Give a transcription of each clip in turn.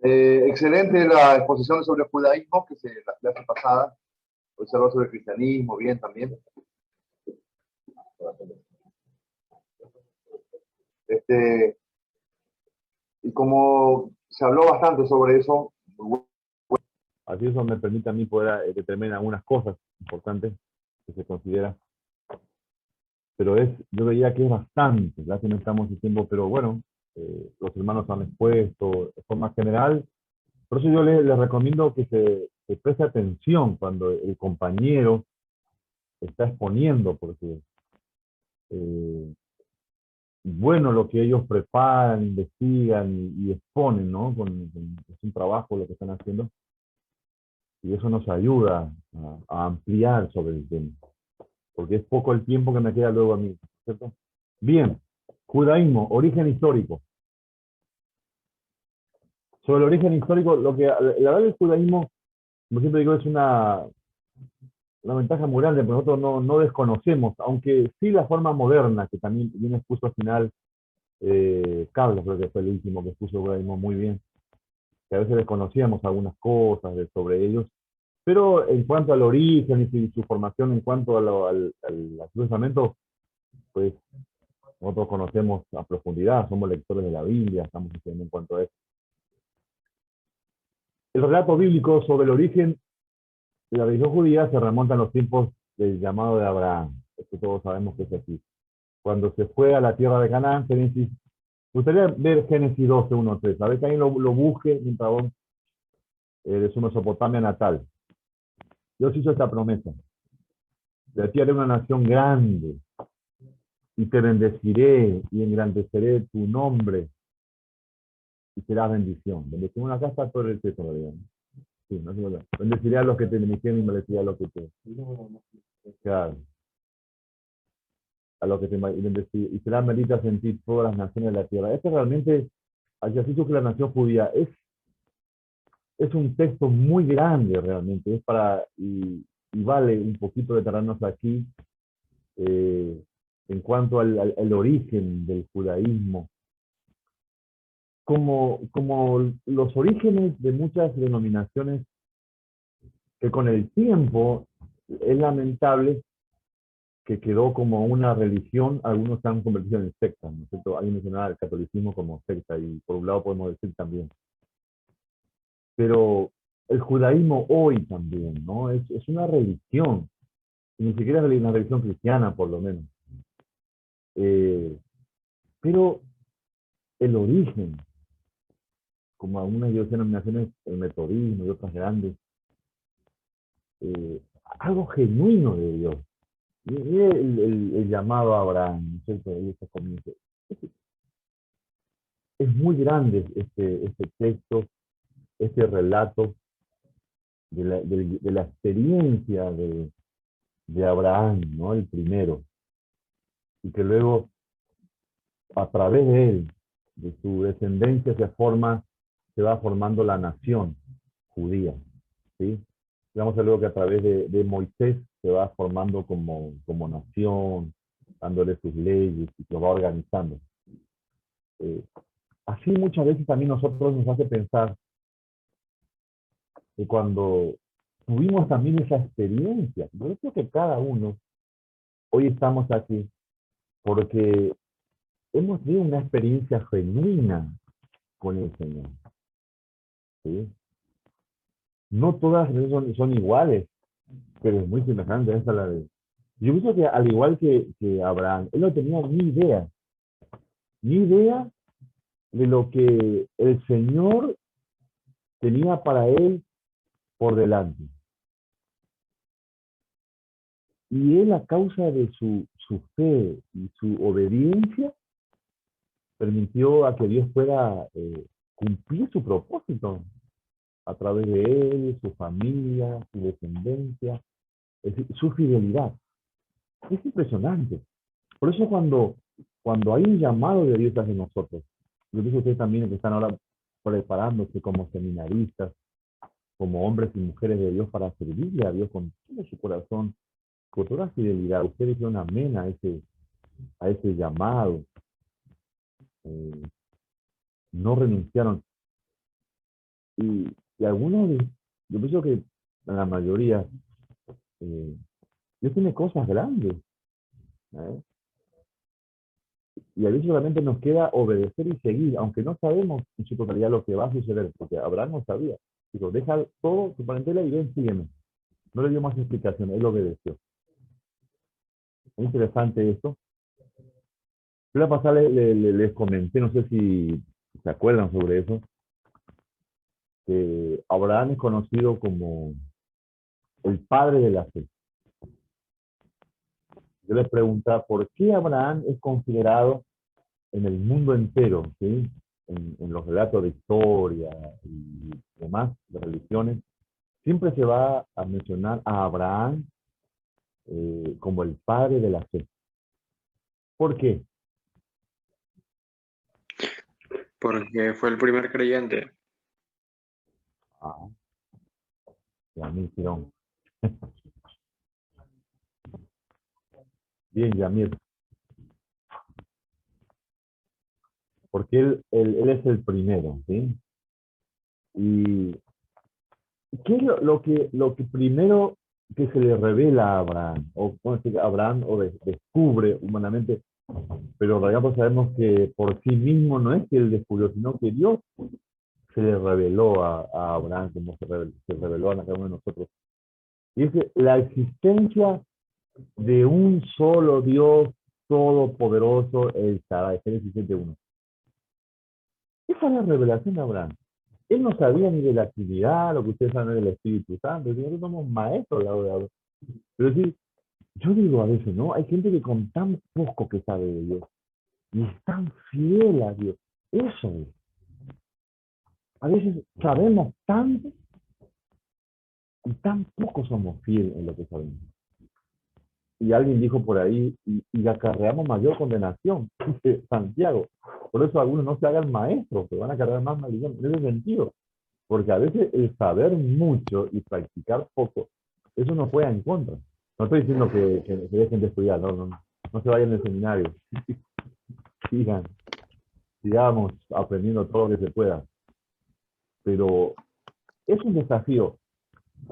Excelente la exposición sobre el judaísmo, que se la clase pasada. Hoy se habló sobre el cristianismo, bien también. Este, y como se habló bastante sobre eso, Así eso me permite a mí poder determinar algunas cosas importantes que se consideran. Pero yo veía que es bastante, ya que no estamos en tiempo, pero bueno, los hermanos han expuesto de forma general. Por eso yo les recomiendo que se preste atención cuando el compañero está exponiendo, porque eh, bueno lo que ellos preparan, investigan y exponen, ¿no? Es un trabajo lo que están haciendo y eso nos ayuda a ampliar sobre el tema, porque es poco el tiempo que me queda luego a mí, ¿cierto? Bien, judaísmo, origen histórico. Sobre el origen histórico, la verdad del judaísmo, como siempre digo, es una ventaja muy grande, pero nosotros no desconocemos, aunque sí la forma moderna, que también viene expuso al final, Carlos creo que fue el último que expuso el judaísmo muy bien, que a veces desconocíamos algunas cosas sobre ellos, pero en cuanto al origen y su formación, en cuanto al cruzamiento, pues nosotros conocemos a profundidad, somos lectores de la Biblia, estamos estudiando en cuanto a eso. El relato bíblico sobre el origen de la religión judía se remonta a los tiempos del llamado de Abraham. Esto todos sabemos que es así. Cuando se fue a la tierra de Canaán, Génesis, me gustaría ver Génesis 12, 1, 3. A ver que alguien lo busque mientras vos, de su Mesopotamia natal. Dios hizo esta promesa. De ti haré una nación grande y te bendeciré y engrandeceré tu nombre y serás bendición. Bendeciré una casa todo el texto, digamos. Sí, no es verdad. Bendeciré a los que te bendicieron y maldeciré a los que te... Claro. A los que te bendeciré. Y serán benditas en ti todas las naciones de la tierra. Este realmente, así que la nación judía es un texto muy grande realmente. Es para, y vale un poquito detenernos aquí eh, en cuanto al origen del judaísmo. Como los orígenes de muchas denominaciones que con el tiempo es lamentable que quedó como una religión, algunos se han convertido en sectas, ¿no es cierto? Alguien mencionaba el catolicismo como secta y por un lado podemos decir también. Pero el judaísmo hoy también, ¿no? Es una religión, ni siquiera es una religión cristiana por lo menos. Eh, pero el origen, como algunas denominaciones, el metodismo y otras grandes, eh, algo genuino de Dios. Y el llamado a Abraham, ¿no es cierto? Ahí está comienzo. Es muy grande este texto, este relato de la experiencia de Abraham, ¿no? El primero. Y que luego, a través de él, de su descendencia, se va formando la nación judía, ¿sí? Digamos luego que a través de Moisés se va formando como nación, dándole sus leyes y lo va organizando. Eh, Así muchas veces también nosotros nos hace pensar que cuando tuvimos también esa experiencia, yo creo que cada uno, hoy estamos aquí porque hemos tenido una experiencia genuina con el Señor. ¿Sí? No todas son iguales, pero es muy semejante esta la de... Yo pienso que al igual que Abraham, él no tenía ni idea de lo que el Señor tenía para él por delante. Y él, a causa de su fe y su obediencia, permitió a que Dios pueda cumplir su propósito a través de él, su familia, su descendencia, es decir, su fidelidad. Es impresionante. Por eso cuando hay un llamado de Dios hacia nosotros, yo pienso que ustedes también que están ahora preparándose como seminaristas, como hombres y mujeres de Dios para servirle a Dios con todo su corazón, con toda fidelidad. Ustedes dijeron amén a ese llamado. Eh, no renunciaron. y algunos, yo pienso que la mayoría, Dios tiene cosas grandes, ¿eh? Y a veces solamente nos queda obedecer y seguir, aunque no sabemos en su totalidad lo que va a suceder, porque Abraham no sabía. Dijo, deja todo tu parentela y ven, sígueme. No le dio más explicación, él obedeció. Es interesante esto. Yo la pasada les comenté, no sé si se acuerdan sobre eso, que Abraham es conocido como el padre de la fe. Yo les preguntaba, ¿por qué Abraham es considerado en el mundo entero, ¿sí? En los relatos de historia y demás, de religiones, siempre se va a mencionar a Abraham como el padre de la fe? ¿Por qué? Porque fue el primer creyente. Ah, Yamir Tirón. Bien, Yamir. Porque él es el primero, ¿sí? Y ¿qué es lo que primero que se le revela a Abraham? O bueno, sí, Abraham descubre humanamente, pero en realidad pues sabemos que por sí mismo no es que él descubrió, sino que Dios se le reveló a Abraham como se reveló a cada uno de nosotros. Y es que la existencia de un solo Dios todopoderoso, el Shaddai, Génesis 7:1. Esa es la revelación de Abraham. Él no sabía ni de la actividad, lo que ustedes saben del Espíritu Santo. Nosotros somos maestros al lado de Abraham. Pero sí, yo digo a veces, ¿no? Hay gente que con tan poco que sabe de Dios y es tan fiel a Dios. Eso es. A veces sabemos tanto y tan poco somos fieles en lo que sabemos. Y alguien dijo por ahí, y acarreamos mayor condenación, dice Santiago. Por eso algunos no se hagan maestros, que van a cargar más maldición. En ese sentido, porque a veces el saber mucho y practicar poco, eso nos juega en contra. No estoy diciendo que dejen de estudiar, no se vayan del seminario. Sigan, sigamos aprendiendo todo lo que se pueda. Pero es un desafío.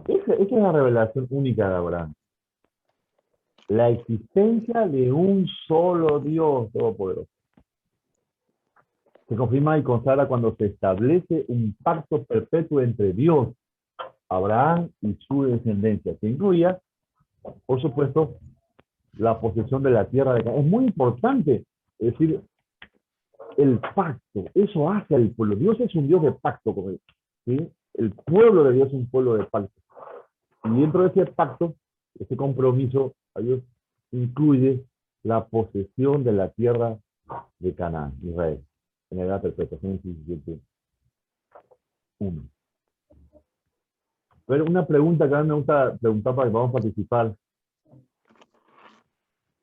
Esa es la revelación única de Abraham. La existencia de un solo Dios todopoderoso. Se confirma y consagra cuando se establece un pacto perpetuo entre Dios, Abraham y su descendencia, que incluía, por supuesto, la posesión de la tierra de Canaán. Es muy importante, es decir, el pacto, eso hace al pueblo. Dios es un Dios de pacto con él, ¿sí? El pueblo de Dios es un pueblo de pacto. Y dentro de ese pacto, ese compromiso, Dios incluye la posesión de la tierra de Canaán, Israel, en la edad perpetua, Génesis 17:1. Pero una pregunta que a mí me gusta preguntar para que vamos a participar.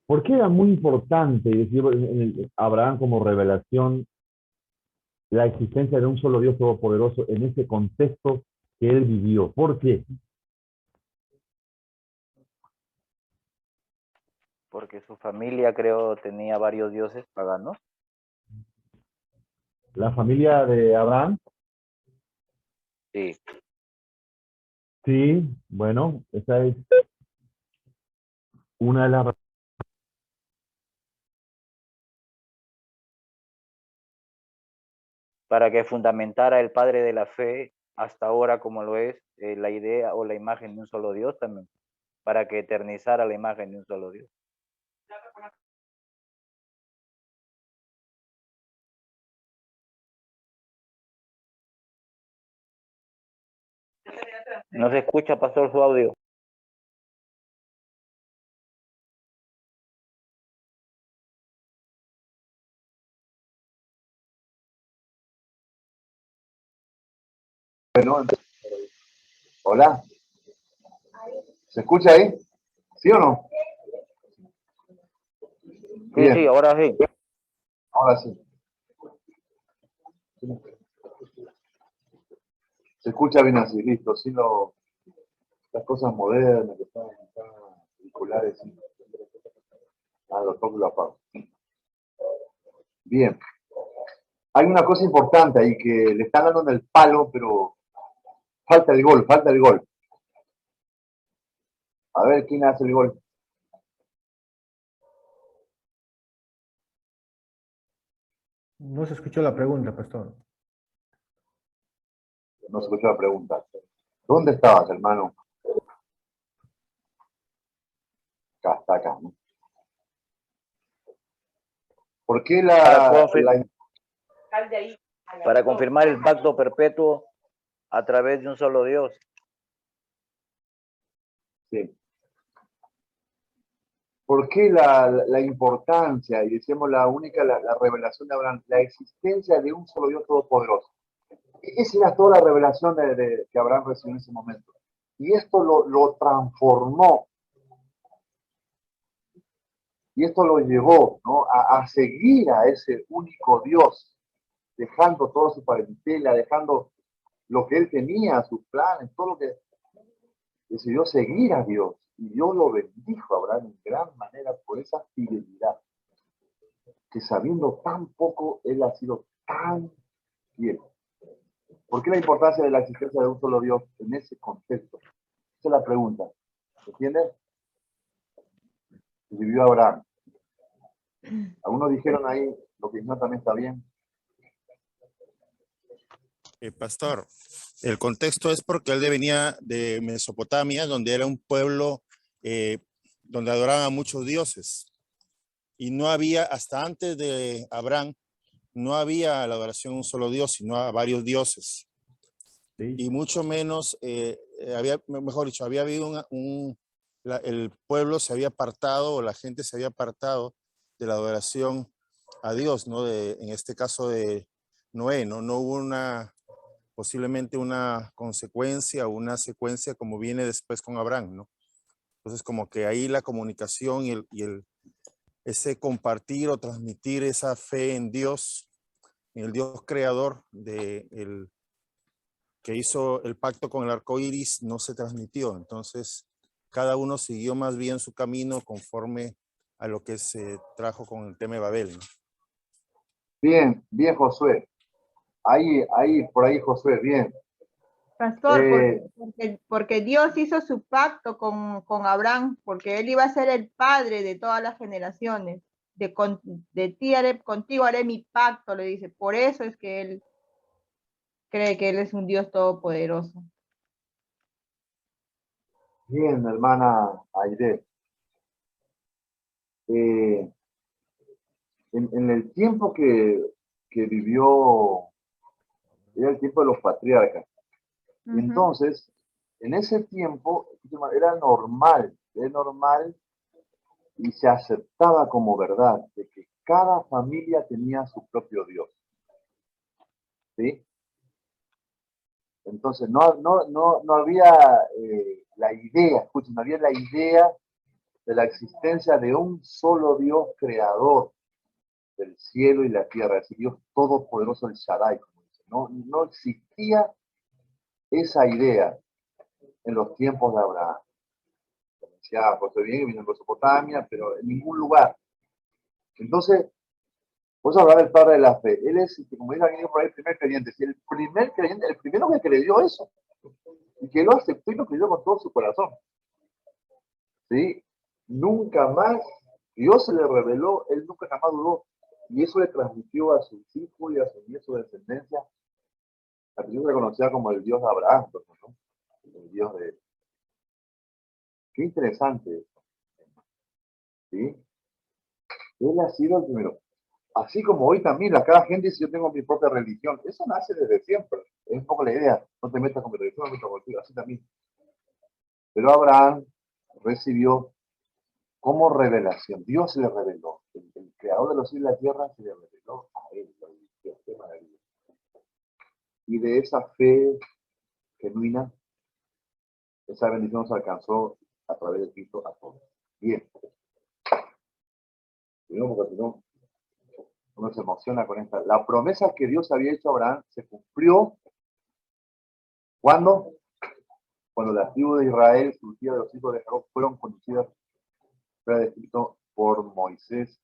¿Por qué era muy importante decir en Abraham como revelación la existencia de un solo Dios todopoderoso en ese contexto que él vivió? ¿Por qué? Porque su familia, creo, tenía varios dioses paganos. La familia de Abraham, Sí, sí, bueno, esa es una de las... para que fundamentara el padre de la fe hasta ahora como lo es la idea o la imagen de un solo Dios también, para que eternizara la imagen de un solo Dios. No se escucha, pastor, su audio. Bueno, hola, ¿se escucha ahí? ¿Sí o no? Sí, Bien, sí, ahora sí. ahora sí. Se escucha bien así, listo, sin las cosas modernas que están circulares. Sí. Lo toco y lo apago. Bien. Hay una cosa importante ahí que le están dando en el palo, pero Falta el gol, falta el gol. A ver quién hace el gol. No se escuchó la pregunta, pastor. No se escuchó la pregunta. ¿Dónde estabas, hermano? Acá, está acá, ¿no? ¿Por qué Para confirmar el pacto perpetuo a través de un solo Dios. Sí. ¿Por qué la importancia, y decíamos la revelación de Abraham, la existencia de un solo Dios todopoderoso? Esa era toda la revelación que Abraham recibió en ese momento. Y esto lo transformó. Y esto lo llevó, ¿no?, a seguir a ese único Dios, dejando toda su parentela, dejando lo que él tenía, sus planes, todo lo que decidió seguir a Dios. Y Dios lo bendijo a Abraham en gran manera por esa fidelidad. Que sabiendo tan poco, él ha sido tan fiel. ¿Por qué la importancia de la existencia de un solo Dios en ese contexto? Esa es la pregunta. ¿Entiendes? Vivió Abraham. Algunos dijeron ahí, lo que no también está bien. Pastor, el contexto es porque él venía de Mesopotamia, donde era un pueblo donde adoraban a muchos dioses. Y no había, hasta antes de Abraham, no había la adoración a un solo Dios, sino a varios dioses. Sí. Y mucho menos, mejor dicho, había habido el pueblo se había apartado, o la gente se había apartado de la adoración a Dios, ¿no? En este caso de Noé, ¿no? No hubo posiblemente una consecuencia o una secuencia como viene después con Abraham, ¿no? Entonces, como que ahí la comunicación ese compartir o transmitir esa fe en Dios, en el Dios creador que hizo el pacto con el arco iris, no se transmitió. Entonces, cada uno siguió más bien su camino conforme a lo que se trajo con el tema de Babel, ¿no? Bien, bien, Josué. Por ahí, Josué, bien. Pastor, porque Dios hizo su pacto con Abraham, porque él iba a ser el padre de todas las generaciones. Contigo haré mi pacto, le dice. Por eso es que él cree que él es un Dios todopoderoso. Bien, hermana Aide. En el tiempo que vivió, era el tiempo de los patriarcas. Y entonces, en ese tiempo, era normal y se aceptaba como verdad de que cada familia tenía su propio Dios. ¿Sí? Entonces, no había la idea, escuchen, no había la idea de la existencia de un solo Dios creador del cielo y la tierra, ese Dios todopoderoso, el Shaddai, como dice. No existía esa idea en los tiempos de Abraham. Como decía, pues bien, vino en Mesopotamia, pero en ningún lugar. Entonces, vos hablar del padre de la fe. Él es, como dice aquí por ahí, el primer creyente. Si el primer creyente, el primero que creyó eso, y que lo aceptó y lo creyó con todo su corazón. ¿Sí? Nunca más, Dios se le reveló, él nunca jamás dudó. Y eso le transmitió a sus hijos y a su descendencia. A que se conocía como el Dios de Abraham, ¿no? El Dios de... Qué interesante eso. ¿Sí? Él ha sido el primero. Así como hoy también, cada gente dice, yo tengo mi propia religión. Eso nace desde siempre. Es un poco la idea. No te metas con mi religión, no te metas contigo. Así también. Pero Abraham recibió como revelación. Dios se le reveló. El creador de los cielos y la tierra se le reveló a él. Qué maravilla. Y de esa fe genuina, esa bendición se alcanzó a través de Cristo a todos. Bien. Porque si no, uno se emociona con esta. La promesa que Dios había hecho a Abraham se cumplió. ¿Cuándo? Cuando la tribu de Israel, surgida de los hijos de Jacob, fueron conducidas, fue descrito por Moisés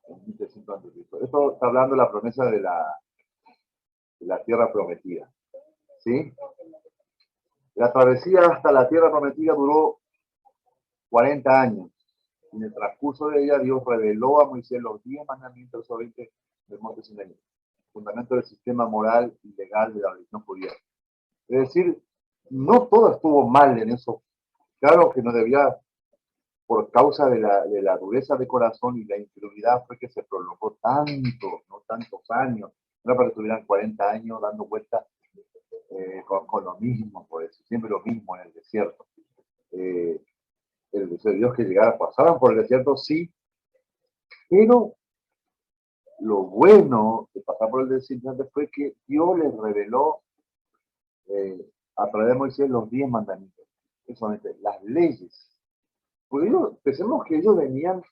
en 1300 a.C. Esto está hablando de la promesa de la tierra prometida. ¿Sí? La travesía hasta la tierra prometida duró 40 años. En el transcurso de ella, Dios reveló a Moisés los 10 mandamientos solamente del monte Sinaí, fundamento del sistema moral y legal de la religión judía. Es decir, no todo estuvo mal en eso. Claro que no debía, por causa de la dureza de corazón y la infidelidad, fue que se prolongó tanto, no tantos años. No para que estuvieran 40 años dando vueltas con lo mismo, por eso, siempre lo mismo en el desierto. El deseo de Dios que llegara, pasaban por el desierto, sí, pero lo bueno de pasar por el desierto fue que Dios les reveló a través de Moisés los 10 mandamientos, solamente las leyes. Porque pensemos que ellos venían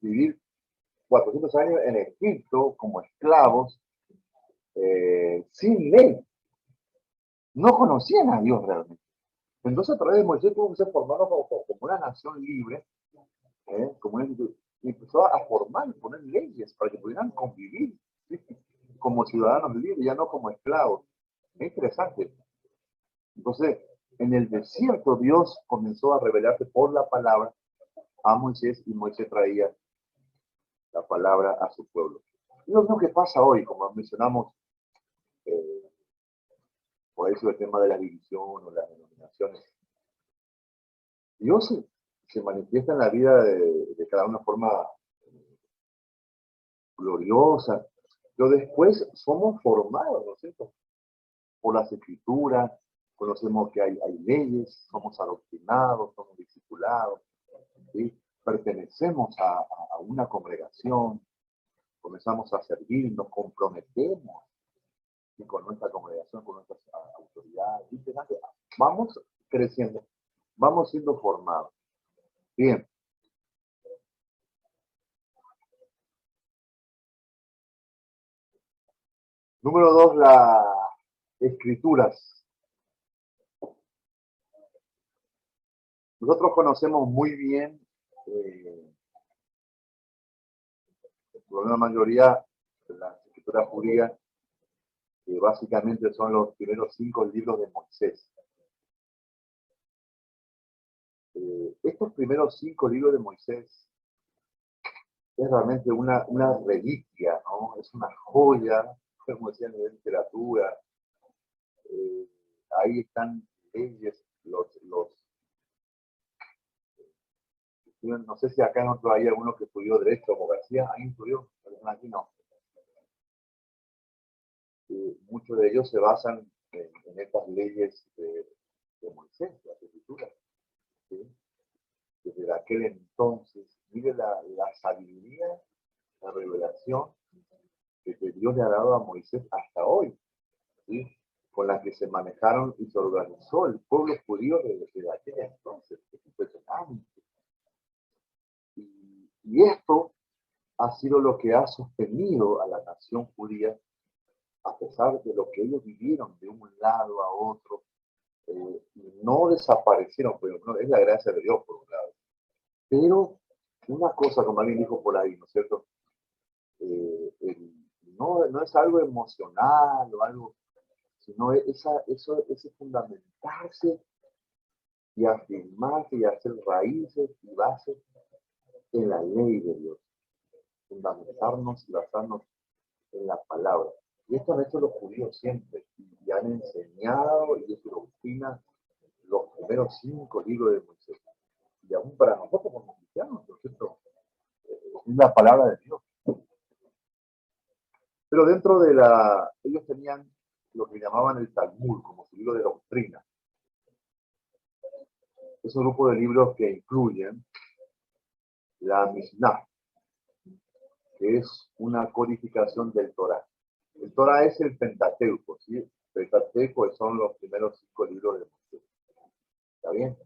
vivir 400 años en Egipto como esclavos, sin ley. No conocían a Dios realmente. Entonces, a través de Moisés tuvo que ser formado como una nación libre, y empezó a formar, poner leyes para que pudieran convivir, ¿sí? Como ciudadanos libres, ya no como esclavos. Es interesante. Entonces, en el desierto Dios comenzó a revelarse por la palabra a Moisés, y Moisés traía la palabra a su pueblo. Y lo mismo que pasa hoy, como mencionamos, por eso el tema de la división o las denominaciones. Dios se manifiesta en la vida de cada una forma gloriosa, pero después somos formados, ¿no es cierto? Por las escrituras, conocemos que hay leyes, somos adoctrinados, somos discipulados, ¿sí? Pertenecemos a una congregación, comenzamos a servir, nos comprometemos, ¿sí? Con nuestra congregación, con nuestras autoridades, ¿sí? Vamos creciendo, vamos siendo formados. Bien. Número 2, las escrituras. Nosotros conocemos muy bien, por una mayoría, las escrituras judías, que básicamente son los primeros 5 libros de Moisés. Estos primeros 5 libros de Moisés es realmente una reliquia, ¿no? Es una joya, como decía, a nivel de literatura. Ahí están leyes, no sé si acá en otro hay alguno que estudió Derecho, como García, ahí estudió, pero aquí no. Muchos de ellos se basan en estas leyes de Moisés, las escrituras, ¿sí? Desde aquel entonces, mire la sabiduría, la revelación que Dios le ha dado a Moisés hasta hoy, ¿sí? Con la que se manejaron y se organizó el pueblo judío desde aquel entonces. Es impresionante. Y esto ha sido lo que ha sostenido a la nación judía, a pesar de lo que ellos vivieron de un lado a otro, no desaparecieron, pero no, es la gracia de Dios por un lado. Pero una cosa, como alguien dijo por ahí, ¿no es cierto? No es algo emocional o algo, sino ese fundamentarse y afirmarse y hacer raíces y bases en la ley de Dios. Fundamentarnos y basarnos en la palabra. Y esto han hecho los judíos siempre, y han enseñado, y es su doctrina, los primeros 5 libros de Moisés. Y aún para nosotros como cristianos, ¿no es cierto? Es la palabra de Dios. Pero dentro de ellos tenían lo que llamaban el Talmud, como su libro de doctrina. Es un grupo de libros que incluyen la Mishnah, que es una codificación del Torah. El Torah es el Pentateuco, ¿sí? El Pentateuco son los primeros 5 libros de Moisés. ¿Está bien?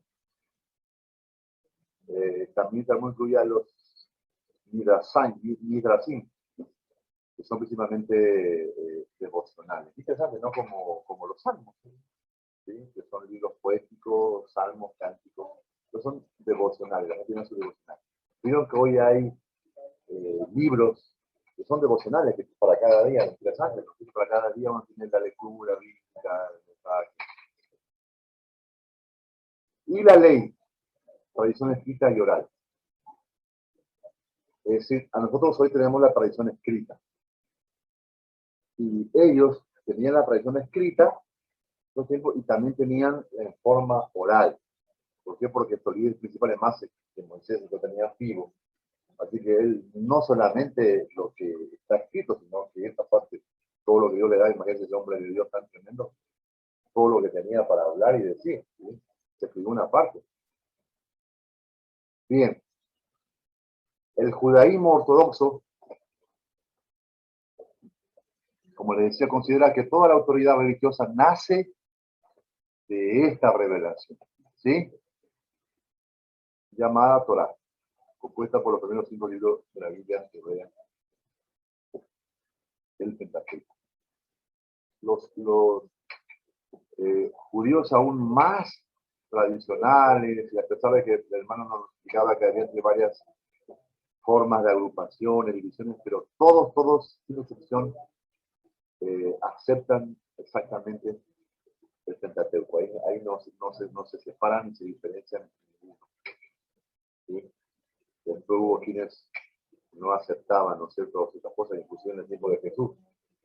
También incluye a los Midrashim, que son principalmente devocionales. Interesante, ¿no? Como los salmos, ¿sí? Que son libros poéticos, salmos, cánticos, que son devocionales, la gente tiene su devocional. Vieron que hoy hay libros que son devocionales, que para cada día, interesante, ¿no? Para cada día uno tiene la lectura bíblica, el mensaje. Y la ley, tradición escrita y oral. Es decir, a nosotros hoy tenemos la tradición escrita. Y ellos tenían la tradición escrita todo tiempo, y también tenían en forma oral. ¿Por qué? Porque estos líderes principales más que Moisés lo tenía vivo. Así que él no solamente lo que está escrito, sino que esta parte, todo lo que Dios le da, imagínense ese hombre de Dios tan tremendo, todo lo que tenía para hablar y decir, ¿sí? Se escribió una parte. Bien, el judaísmo ortodoxo, como les decía, considera que toda la autoridad religiosa nace de esta revelación, ¿sí? Llamada Torá, compuesta por los primeros 5 libros de la Biblia hebrea, el Pentateuco. Los judíos aún más tradicionales, y a pesar de que el hermano nos explicaba que había entre varias formas de agrupaciones, divisiones, pero todos, sin excepción, aceptan exactamente el Pentateuco. Ahí no se separan ni se diferencian ninguno. ¿Sí? Después hubo quienes no aceptaban, ¿no es cierto?, ciertas cosas, inclusive en el tiempo de Jesús.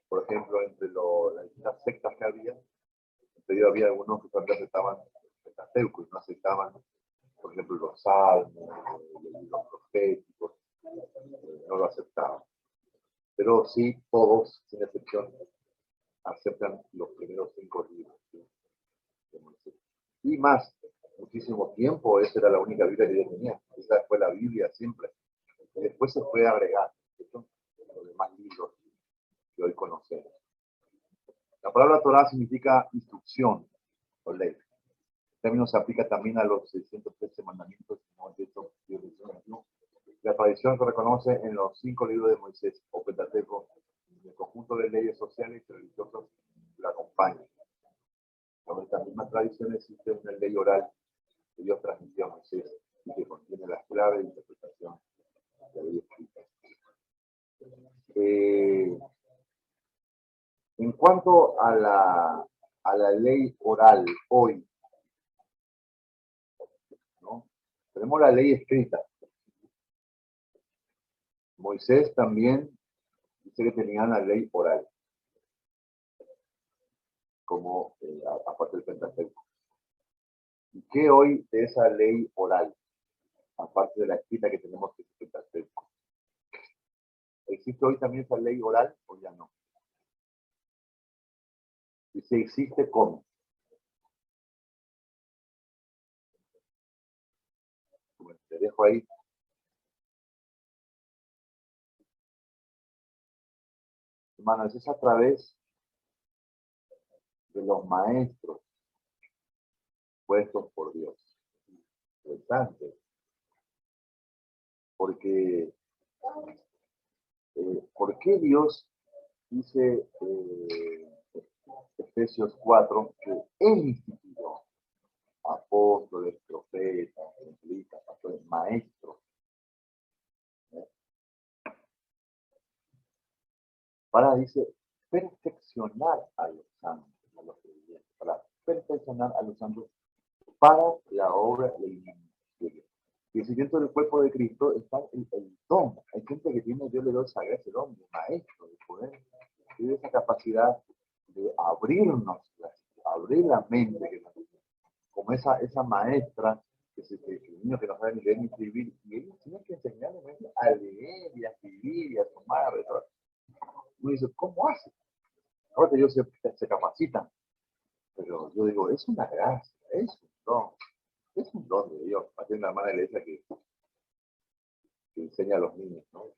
Por ejemplo, entre las distintas sectas que había había algunos que también aceptaban el Pentateuco y no aceptaban, por ejemplo, los salmos, los proféticos, no lo aceptaban. Pero sí, todos, sin excepción, aceptan los primeros 5 libros. ¿Sí? Y más, muchísimo tiempo, esa era la única Biblia que yo tenía. Esa fue la Biblia siempre. Y después se fue a agregar, ¿cierto?, los demás libros que hoy conocemos. La palabra Torah significa instrucción o ley. El término se aplica también a los 613 mandamientos. La tradición que reconoce en los 5 libros de Moisés o Pentateuco, el conjunto de leyes sociales y religiosas que la acompañan. Sobre esta misma tradición existe una ley oral que Dios transmitió a Moisés y que contiene las claves de interpretación de la ley escrita. En cuanto a la ley oral hoy, ¿no?, tenemos la ley escrita. Moisés también dice que tenía la ley oral, como aparte del Pentateuco. ¿Y qué hoy de esa ley oral, aparte de la escrita que tenemos que es el Pentateuco? ¿Existe hoy también esa ley oral o ya no? Y si existe, ¿cómo? Bueno, te dejo ahí. Hermanos, es a través de los maestros puestos por Dios. Interesante. Porque, ¿por qué Dios dice Efesios 4 que Él instituyó apóstoles, profetas, evangelistas, pastores, maestros? Para, dice, perfeccionar a los santos, a los creyentes, para perfeccionar a los santos para la obra del ministerio. Y si dentro del cuerpo de Cristo está el don. Hay gente que tiene, Dios le da esa gracia, el don, el maestro, de poder, tiene esa capacidad de abrirnos, abrir la mente, como esa maestra, que el niño que no sabe ni leer ni escribir, y ellos tienen que enseñarle a leer y a escribir y a sumar. Uno dice, ¿cómo hace? Ahora ellos se capacitan, pero yo digo, es una gracia, es un don de Dios. Hay una hermana de la iglesia que enseña a los niños, ¿no?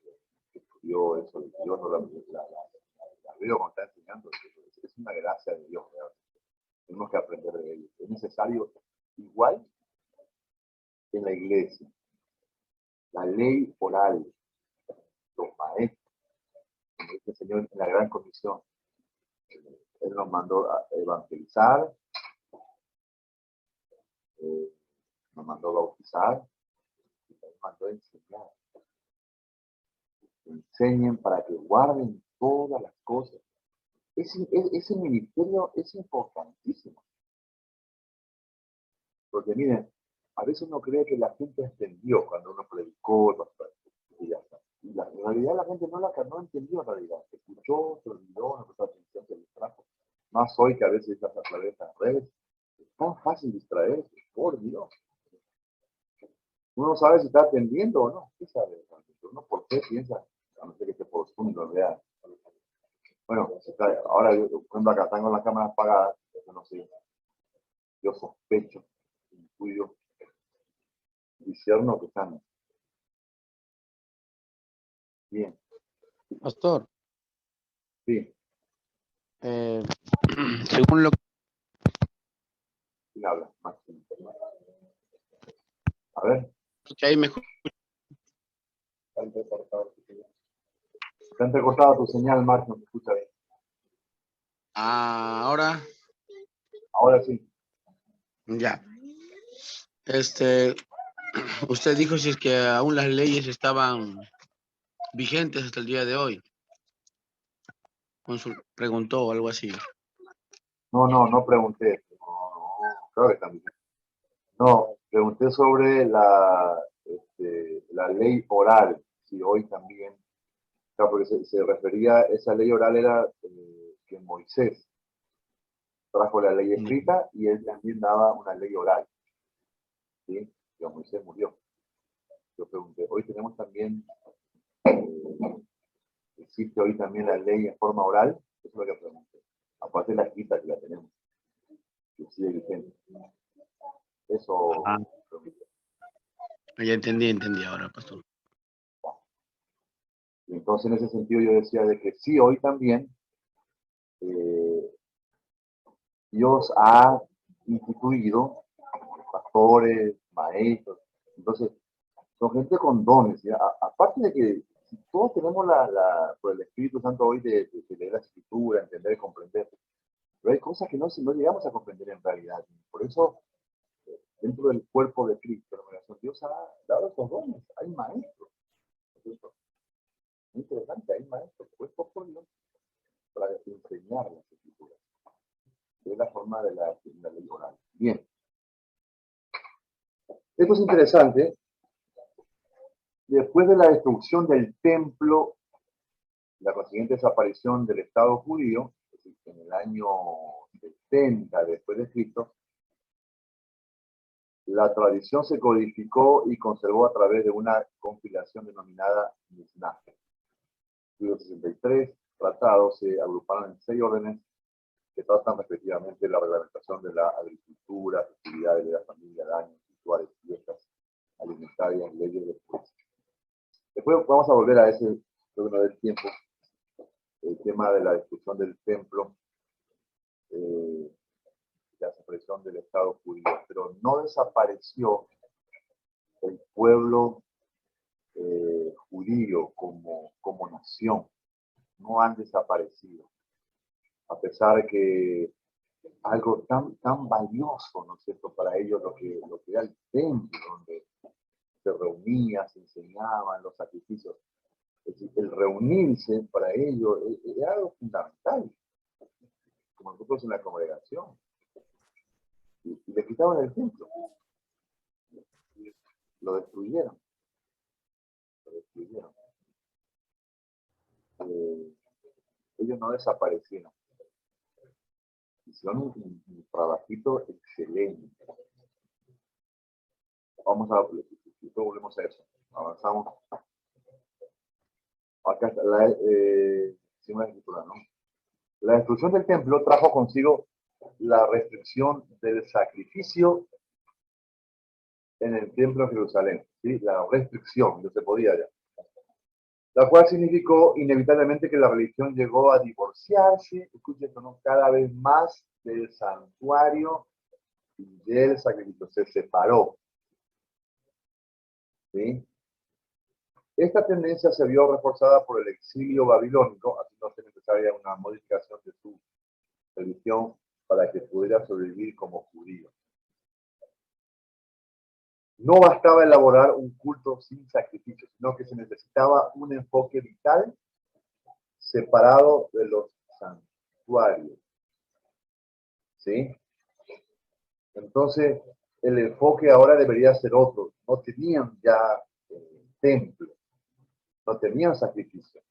Que estudió eso, Dios no la veo cuando está enseñando, es una gracia de Dios, ¿verdad? Tenemos que aprender de ellos. Es necesario, igual en la iglesia, la ley oral, los maestros, como dice el Señor en la gran comisión. Él nos mandó a evangelizar, nos mandó a bautizar, y nos mandó a enseñar. Enseñen para que guarden todas las cosas. Ese ministerio es importantísimo. Porque miren, a veces uno cree que la gente entendió cuando uno predicó, y ya está. Y en realidad la gente no entendió en realidad. Escuchó, se olvidó, no prestó atención, se distrajo. Más hoy que a veces estás a través de las redes. Es tan fácil distraerse, por Dios. Uno no sabe si está atendiendo o no. ¿Qué sabe? Uno por qué piensa, a no ser que esté por lo vea. Bueno, ahora yo, por ejemplo, acá tengo las cámaras apagadas, eso no sé. Yo sospecho, intuyo, discerno que están bien. Pastor, Sí, según lo ¿quién habla? Máximo. A ver. que hay mejor, Está entrecortada tu señal, Mark, no te escucha bien. ahora Ahora sí. ya. Usted dijo si es que aún las leyes estaban vigentes hasta el día de hoy. Preguntó o algo así. No pregunté. No, claro que también. No, pregunté sobre la ley oral, si hoy también, claro, porque se refería, esa ley oral era que Moisés trajo la ley escrita y él también daba una ley oral, ¿sí? Que Moisés murió. Yo pregunté, hoy tenemos también, existe hoy también la ley en forma oral, eso es lo que pregunté, aparte de la escrita que la tenemos, que sigue vigente. Eso pregunté. Ya entendí ahora, pastor. Y entonces en ese sentido yo decía de que sí, hoy también Dios ha instituido pastores, maestros, entonces son gente con dones. ¿Ya? Aparte de que si todos tenemos por el Espíritu Santo hoy de leer la Escritura, entender, comprender, pero hay cosas que no llegamos a comprender en realidad. Por eso, dentro del cuerpo de Cristo, Dios ha dado esos dones. Hay maestros. Es interesante, hay maestros puestos por Dios para enseñar las Escrituras. Es la forma de la ley oral. Bien. Esto es interesante. Después de la destrucción del templo, la consiguiente desaparición del Estado judío, es decir, en el año 70 después de Cristo, la tradición se codificó y conservó a través de una compilación denominada Mishnah. Los 63 tratados se agruparon en 6 órdenes que tratan respectivamente la reglamentación de la agricultura, festividades de la familia, daños, rituales, fiestas alimentarias, leyes de justicia. Después vamos a volver a ese, creo que no del tiempo, el tema de la destrucción del templo, la desaparición del Estado judío, pero no desapareció el pueblo judío como nación, no han desaparecido, a pesar de que algo tan valioso, ¿no es cierto?, para ellos lo que era el templo, donde se reunían, se enseñaban los sacrificios. Es decir, el reunirse para ellos era algo fundamental, como nosotros en la congregación. Y le quitaban el templo. Lo destruyeron. Ellos no desaparecieron. Hicieron un trabajito excelente. Volvemos a eso. Avanzamos. Acá está la escritura, ¿no? La destrucción del templo trajo consigo la restricción del sacrificio en el templo de Jerusalén. ¿Sí? La restricción, no se podía ya. La cual significó inevitablemente que la religión llegó a divorciarse, escuchen esto, ¿no?, cada vez más del santuario y del sacrificio, se separó. ¿Sí? Esta tendencia se vio reforzada por el exilio babilónico, haciéndose necesaria una modificación de su religión para que pudiera sobrevivir como judío. No bastaba elaborar un culto sin sacrificio, sino que se necesitaba un enfoque vital separado de los santuarios. ¿Sí? Entonces, el enfoque ahora debería ser otro. No tenían ya templo, no tenían sacrificio.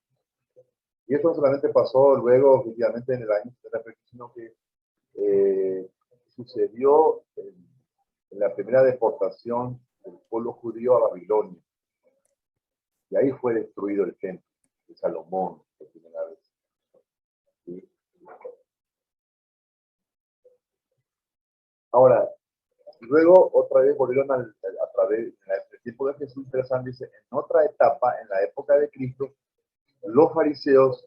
Y eso no solamente pasó luego, efectivamente, en el año 70, sino que sucedió en la primera deportación del pueblo judío a Babilonia. Y ahí fue destruido el templo de Salomón por primera vez. ¿Sí? Ahora, luego otra vez volvieron a través del tiempo de Jesús, interesante, dice, en otra etapa, en la época de Cristo, los fariseos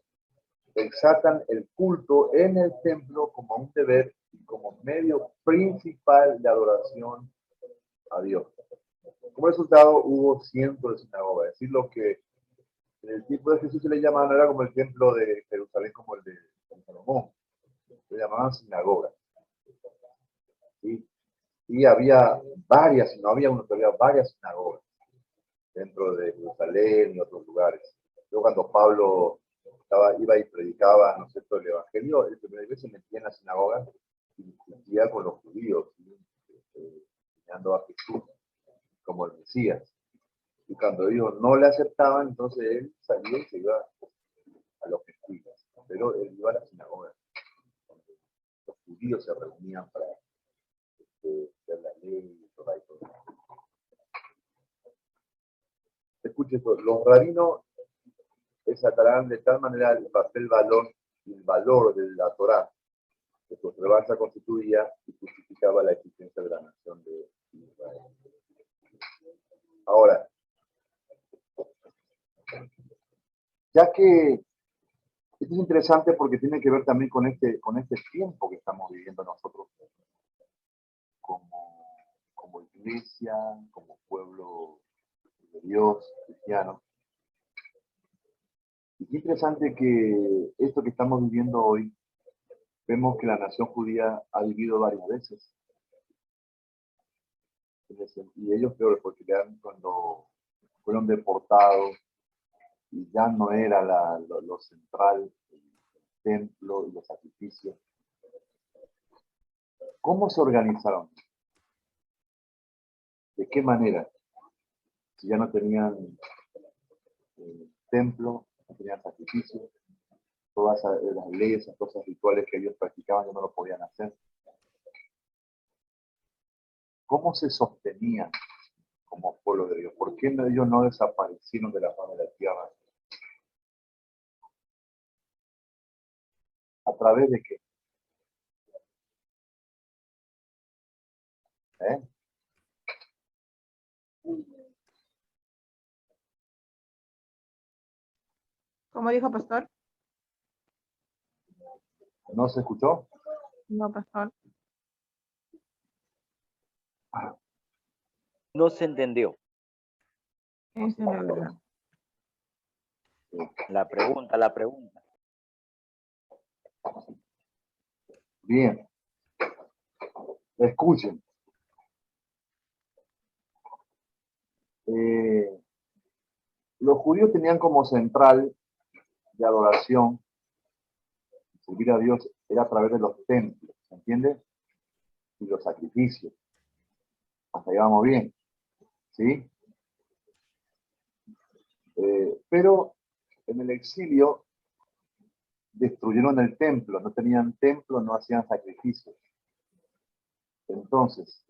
exaltan el culto en el templo como un deber y como medio principal de adoración a Dios. Como resultado, hubo cientos de sinagogas. Es decir, lo que en el tiempo de Jesús se le llamaba, no era como el templo de Jerusalén, como el de Salomón. Se llamaban sinagogas. ¿Sí? Y había varias, no había uno, pero había varias sinagogas dentro de Jerusalén y otros lugares. Luego cuando Pablo iba y predicaba, ¿no es cierto?, el evangelio, el primer vez se metía en la sinagoga y discutía con los judíos, ¿sí? Enseñando a Jesús como el Mesías. Y cuando ellos no le aceptaban, entonces él salía y se iba a los gentiles. Pero él iba a la sinagoga. Los judíos se reunían para ver la ley y todo eso. Escuche esto, los rabinos exaltarán de tal manera el valor de la Torá, que su observancia constituía y justificaba la existencia de la nación de Israel. Ahora, ya que esto es interesante porque tiene que ver también con este tiempo que estamos viviendo nosotros como iglesia, como pueblo de Dios, cristiano. Y qué interesante que esto que estamos viviendo hoy, vemos que la nación judía ha vivido varias veces. Y ellos peor, porque cuando fueron deportados y ya no era lo central, el templo y los sacrificios. ¿Cómo se organizaron? ¿De qué manera? Si ya no tenían templo, no tenían sacrificios, todas las leyes, esas cosas rituales que ellos practicaban ya no lo podían hacer. ¿Cómo se sostenían como pueblo de Dios? ¿Por qué ellos no desaparecieron de la faz de la tierra? ¿A través de qué? ¿Cómo dijo pastor? ¿No se escuchó? No, pastor. No se entendió. Esa es la verdad. La pregunta. Bien. Escuchen. Los judíos tenían como central de adoración, servir a Dios, era a través de los templos, ¿se entiende? Y los sacrificios. Hasta ahí vamos bien, ¿sí? Pero en el exilio destruyeron el templo, no tenían templo, no hacían sacrificios. Entonces,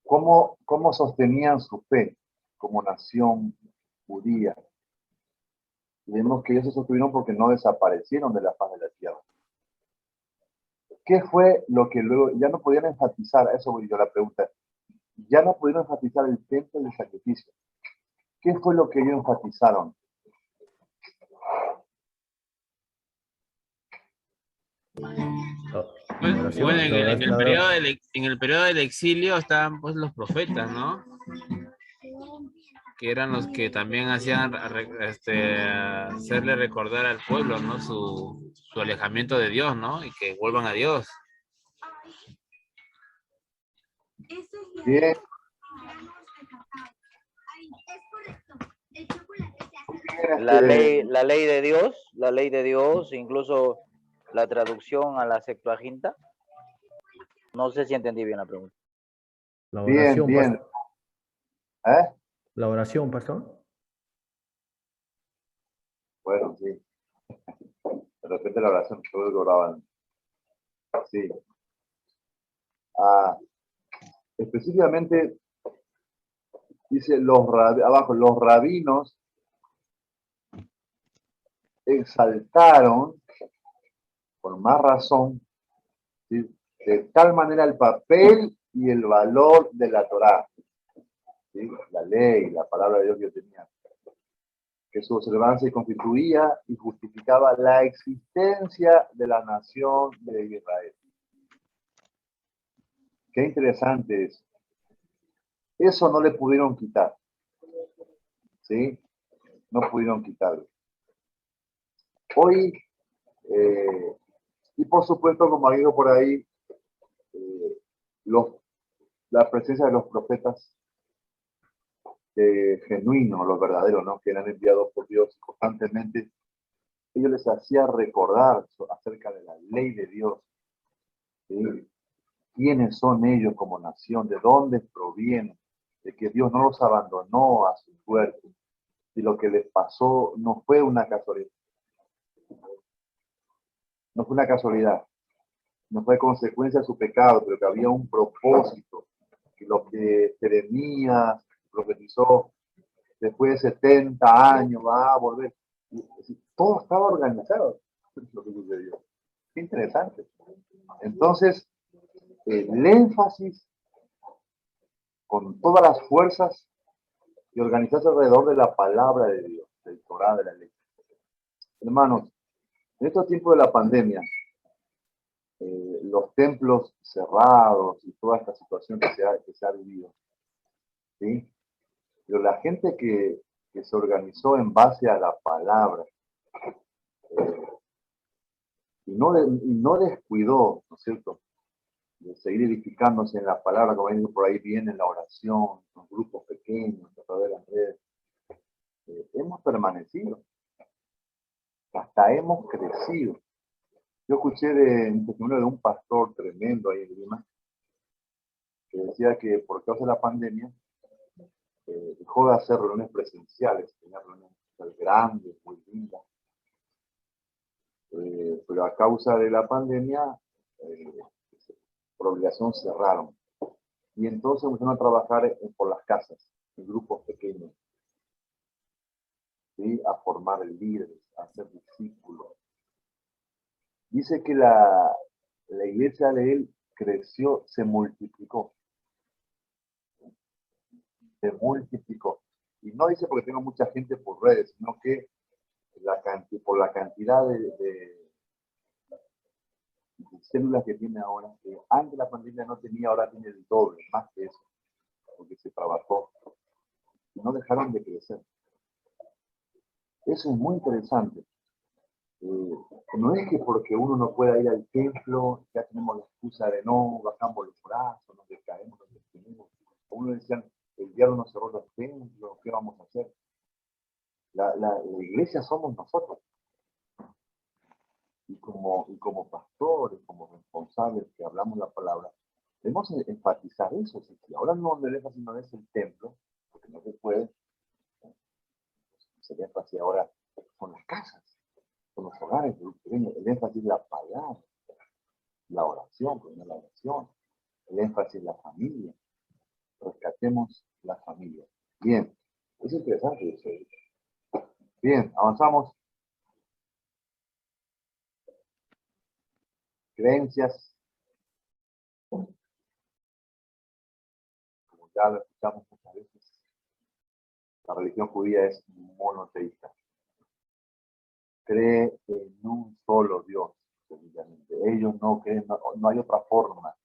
¿cómo sostenían su fe como nación judía? Y vemos que ellos se sostuvieron porque no desaparecieron de la faz de la tierra. ¿Qué fue lo que luego, ya no podían enfatizar, eso voy yo la pregunta, ya no pudieron enfatizar el templo y el sacrificio? ¿Qué fue lo que ellos enfatizaron? Adoración, Bueno, en el periodo del exilio estaban pues los profetas, ¿no? Que eran los que también hacían hacerle recordar al pueblo, ¿no? Su alejamiento de Dios, ¿no? Y que vuelvan a Dios. Bien. La ley de Dios, incluso la traducción a la Septuaginta. No sé si entendí bien la pregunta. La Bien, oración, bien. pastor. ¿Eh? La oración, pastor. Bueno, sí. De repente la oración, todos lo oraban. Sí. Ah, específicamente, dice abajo, los rabinos exaltaron, con más razón, ¿sí?, de tal manera el papel y el valor de la Torá, ¿sí?, la ley, la palabra de Dios que yo tenía, que su observancia constituía y justificaba la existencia de la nación de Israel. Qué interesante es. Eso no le pudieron quitar, ¿sí? No pudieron quitarlo. Hoy, y por supuesto, como digo por ahí, eh, la presencia de los profetas genuinos, los verdaderos, ¿no?, que eran enviados por Dios constantemente, ellos les hacía recordar acerca de la ley de Dios, ¿sí?, quiénes son ellos como nación, de dónde provienen, de que Dios no los abandonó a su suerte, y lo que les pasó no fue una casualidad, no fue una casualidad, no fue consecuencia de su pecado, pero que había un propósito, que lo que Jeremías profetizó después de 70 años va a volver. Todo estaba organizado, lo que sucedió. Qué interesante. Entonces, el énfasis con todas las fuerzas y organizarse alrededor de la palabra de Dios, del Torá, de la ley. Hermanos, en estos tiempos de la pandemia, los templos cerrados y toda esta situación que se ha vivido, ¿sí?, pero la gente que se organizó en base a la palabra, y no descuidó, ¿no es cierto?, de seguir edificándose en la palabra, como digo, por ahí viene la oración, los grupos pequeños, a través de las redes, hemos permanecido, hasta hemos crecido. Yo escuché un testimonio de un pastor tremendo ahí en Lima, que decía que por causa de la pandemia, dejó de hacer reuniones presenciales, tenía reuniones grandes, muy lindas, pero a causa de la pandemia, por obligación cerraron. Y entonces empezaron a trabajar por las casas, en grupos pequeños, ¿sí?, a formar líderes, a hacer discípulos. Dice que la iglesia de él creció, se multiplicó. Se multiplicó. Y no dice porque tengo mucha gente por redes, sino que por la cantidad de células que tiene ahora, que antes de la pandemia no tenía, ahora tiene el doble, más que eso, porque se trabajó. Y no dejaron de crecer. Eso es muy interesante. No es que porque uno no pueda ir al templo, ya tenemos la excusa de no, bajamos los brazos, nos decaemos, nos despedimos. Uno decían, el diablo nos cerró los templos, ¿qué vamos a hacer? La iglesia somos nosotros. Y como pastores, como responsables que hablamos la palabra, debemos enfatizar eso. Si ahora no el énfasis no es el templo, porque no se puede, sería énfasis ahora con las casas, con los hogares, el énfasis es la palabra, la oración, la oración, el énfasis es la familia. Rescatemos la familia. Bien, es interesante eso. Bien, avanzamos. Creencias, como ya lo escuchamos muchas veces, la religión judía es monoteísta. Cree en un solo Dios, sencillamente. Ellos no creen, no hay otra forma.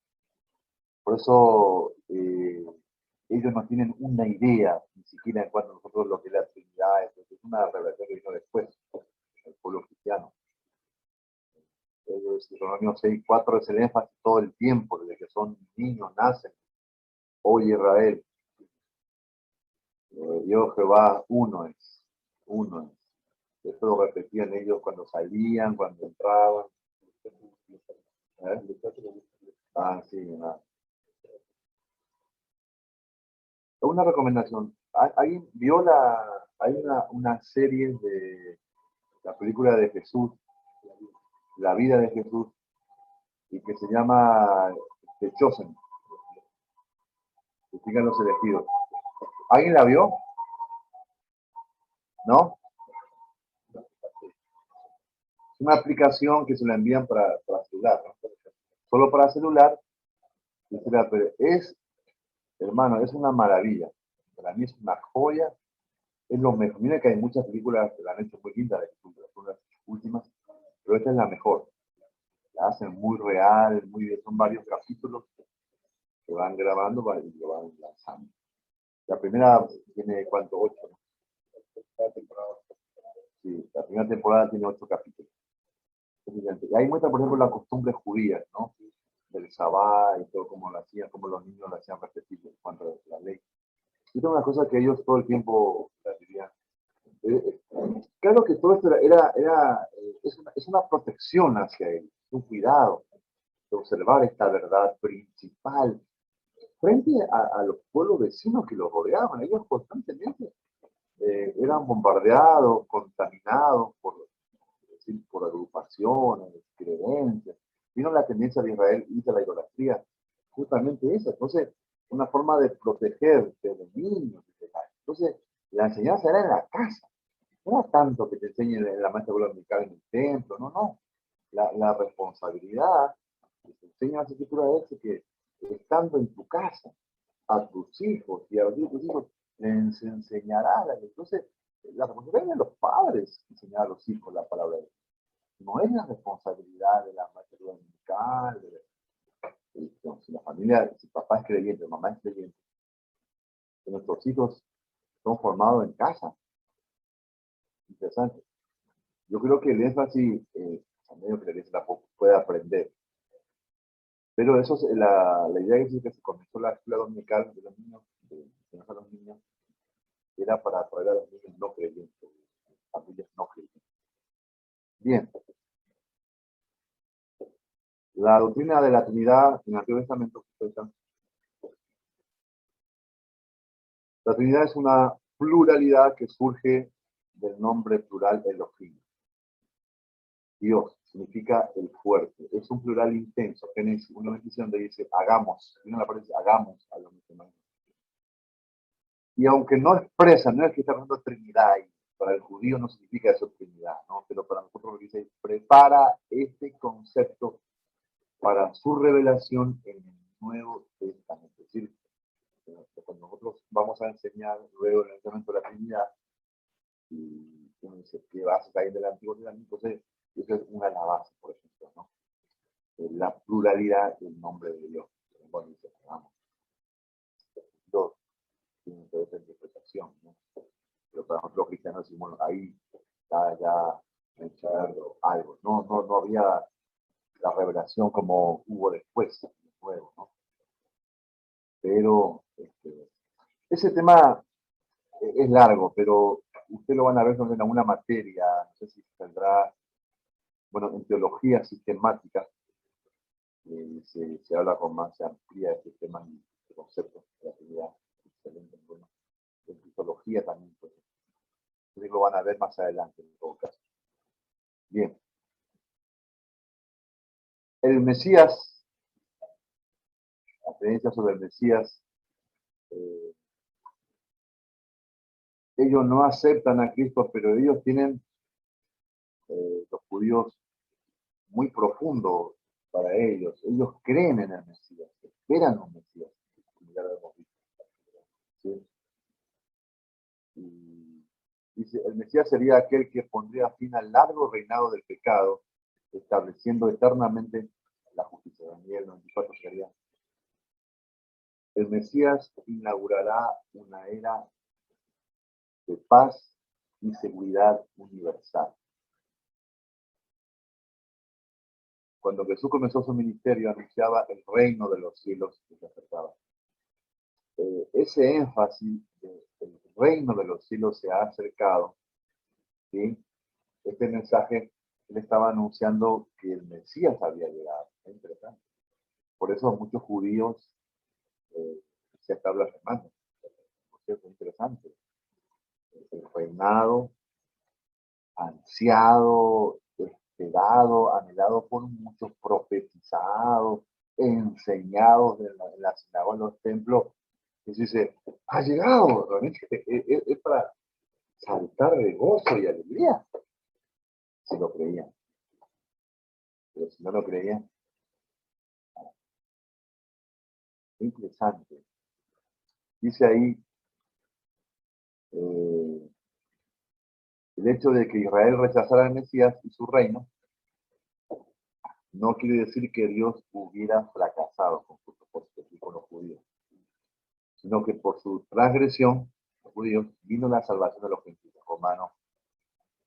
Por eso ellos no tienen una idea, ni siquiera en cuanto a nosotros lo que es la Trinidad, es una revelación que vino después, el pueblo cristiano. Deuteronomio 6:4 es el énfasis todo el tiempo, desde que son niños, nacen. Oye Israel, Dios Jehová, uno es, uno es. Esto lo repetían ellos cuando salían, cuando entraban. Ah, sí, Una recomendación. ¿Alguien vio hay una serie de la película de Jesús, la vida de Jesús, y que se llama The Chosen, que siguen los elegidos? ¿Alguien la vio? ¿No? Es una aplicación que se la envían para celular, ¿no? Solo para celular, pero hermano, es una maravilla. Para mí es una joya, es lo mejor. Mira que hay muchas películas que la han hecho muy lindas, las últimas, pero esta es la mejor. La hacen muy real, muy bien. Son varios capítulos que van grabando y lo van lanzando. La primera tiene, ¿cuánto? 8, ¿no? Sí, la primera temporada tiene 8 capítulos. Y ahí muestra, por ejemplo, las costumbres judías, ¿no? Del Sabá y todo, cómo lo hacían, cómo los niños lo hacían repetir en cuanto a la ley. Y son unas cosas que ellos todo el tiempo vivían. Claro que todo esto es una protección hacia él, un cuidado de observar esta verdad principal frente a los pueblos vecinos que los rodeaban. Ellos constantemente eran bombardeados, contaminados por agrupaciones, creencias. Vino la tendencia de Israel y de la idolatría, justamente esa. Entonces, una forma de proteger desde niños. Entonces, la enseñanza era en la casa. No era tanto que te enseñen en la maestra dominical en el templo, no. La responsabilidad que te enseña la escritura es que estando en tu casa, a tus hijos y a tus hijos les enseñarás. Entonces, la responsabilidad es de los padres enseñar a los hijos la palabra de Dios. No es la responsabilidad de la maestra dominical. Si la familia, si papá es creyente, mamá es creyente, que nuestros hijos son formados en casa. Interesante. Yo creo que el énfasis, a medio que la iglesia puede aprender. Pero eso es la idea es que se comenzó la escuela dominical de los niños, de enseñar a los niños, era para atraer a los niños no creyentes, familias no creyentes. Bien. La doctrina de la Trinidad en el Antiguo Testamento, la Trinidad es una pluralidad que surge del nombre plural Elohim. Dios significa el fuerte. Es un plural intenso. Génesis 1:27 donde dice hagamos. Y no aparece hagamos a los musulmanes. Y aunque no expresa, no es que está hablando de Trinidad, y para el judío no significa eso Trinidad, ¿no? Pero para nosotros lo que dice, prepara este concepto para su revelación en el Nuevo Testamento. Es decir, cuando nosotros vamos a enseñar luego en el Testamento de la Trinidad, y uno dice, ¿qué base hay en el Antiguo Testamento? Entonces, esa es una de las bases, por ejemplo, ¿no? La pluralidad del nombre de Dios. Bueno, dice, vamos. Dos, tiene toda esa interpretación, ¿no? Pero para nosotros los cristianos decimos, bueno, ahí está ya mencionando algo. No había la revelación como hubo después, nuevo, ¿no? Pero ese tema es largo, pero ustedes lo van a ver en alguna materia, no sé si tendrá, bueno, en teología sistemática, se habla con más amplía este tema de conceptos de la Trinidad, excelente, bueno, en cristología también, pues, ustedes lo van a ver más adelante en todo caso. Bien. El Mesías, la creencia sobre el Mesías, ellos no aceptan a Cristo, pero ellos tienen, los judíos, muy profundo para ellos. Ellos creen en el Mesías, esperan un Mesías. Ya lo hemos visto. ¿Sí? Y dice, el Mesías sería aquel que pondría fin al largo reinado del pecado, estableciendo eternamente la justicia. Daniel 94 sería. El Mesías inaugurará una era de paz y seguridad universal. Cuando Jesús comenzó su ministerio, anunciaba el reino de los cielos que se acercaba. Ese énfasis del reino de los cielos se ha acercado, ¿sí? Este mensaje, él estaba anunciando que el Mesías había llegado. Es interesante. Por eso muchos judíos se están blasfemando. ¿cierto? Interesante. El reinado ansiado, esperado, anhelado por muchos, profetizados, enseñados en la sinagoga, en los templos. Y se dice, ha llegado, realmente es para saltar de gozo y alegría, si lo creían. Pero si no lo creían, interesante. Dice ahí, el hecho de que Israel rechazara al Mesías y su reino no quiere decir que Dios hubiera fracasado con su propósito y con los judíos, sino que por su transgresión, los judíos, vino la salvación de los gentiles. Romanos,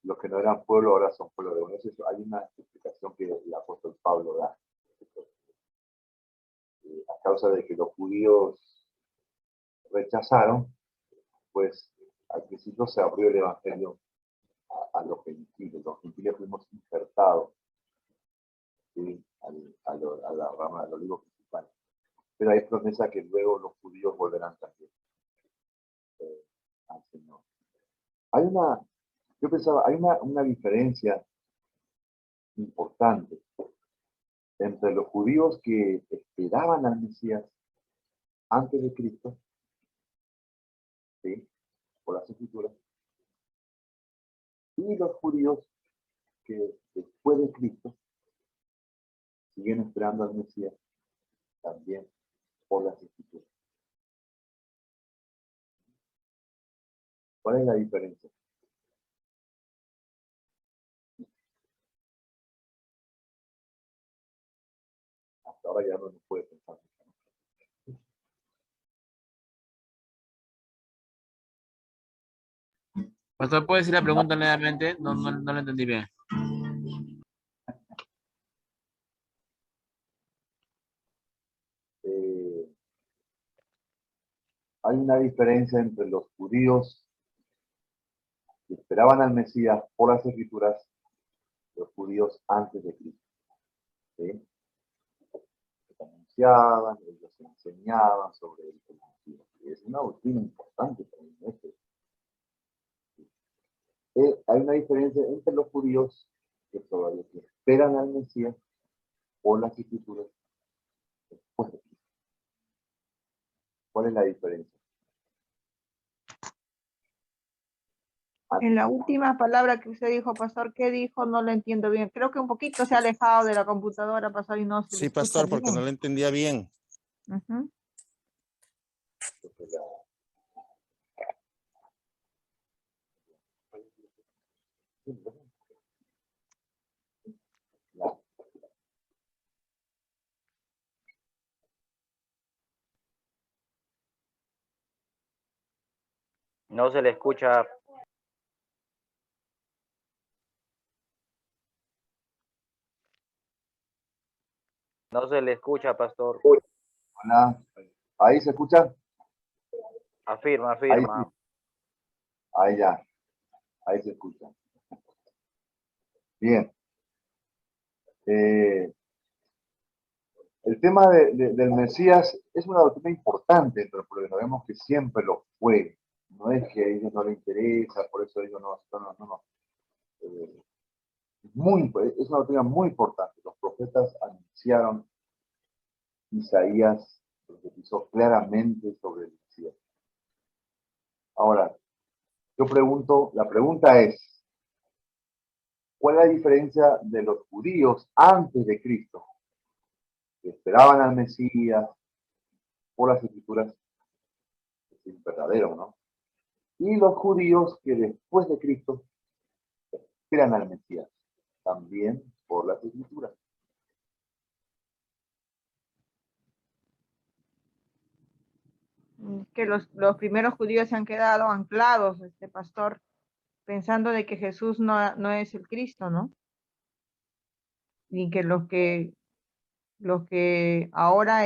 los que no eran pueblo ahora son pueblo de Dios. Hay una explicación que el apóstol Pablo da. A causa de que los judíos rechazaron, pues al principio se abrió el evangelio a los gentiles. Los gentiles fuimos insertados, ¿sí? a la rama del olivo principal. Pero hay promesa que luego los judíos volverán también al Señor. Yo pensaba, hay una diferencia importante entre los judíos que esperaban al Mesías antes de Cristo, ¿sí? Por las Escrituras, y los judíos que después de Cristo siguen esperando al Mesías también por las Escrituras. ¿Cuál es la diferencia? Hasta ahora ya no se puede pensar. Pastor, ¿puede decir la pregunta nuevamente? No la entendí bien. Hay una diferencia entre los judíos que esperaban al Mesías por las Escrituras y los judíos antes de Cristo. ¿Sí? Que anunciaban, ellos enseñaban sobre el Mesías. Es una doctrina importante también. Hay una diferencia entre los judíos que todavía esperan al Mesías por las Escrituras después de Cristo. ¿Cuál es la diferencia? En la última palabra que usted dijo, pastor, ¿qué dijo? No lo entiendo bien. Creo que un poquito se ha alejado de la computadora, pastor, y no se Sí, escucha pastor, porque bien. no lo entendía bien. Ujú. No se le escucha. No se le escucha, pastor. Hola. ¿Ahí se escucha? Afirma, Ahí afirma. sí. Ahí ya. Ahí se escucha. Bien. El tema del Mesías es una doctrina importante, pero sabemos que siempre lo fue. No es que a ellos no les interesa, por eso ellos no. Es una doctrina muy importante. Los profetas anunciaron, Isaías profetizó claramente sobre el Mesías. Ahora, la pregunta es, ¿cuál es la diferencia de los judíos antes de Cristo, que esperaban al Mesías por las Escrituras? Es verdadero, ¿no? Y los judíos que después de Cristo esperan al Mesías, también por las Escrituras. Que los primeros judíos se han quedado anclados, pastor, pensando de que Jesús no es el Cristo, ¿no? Y que los que ahora,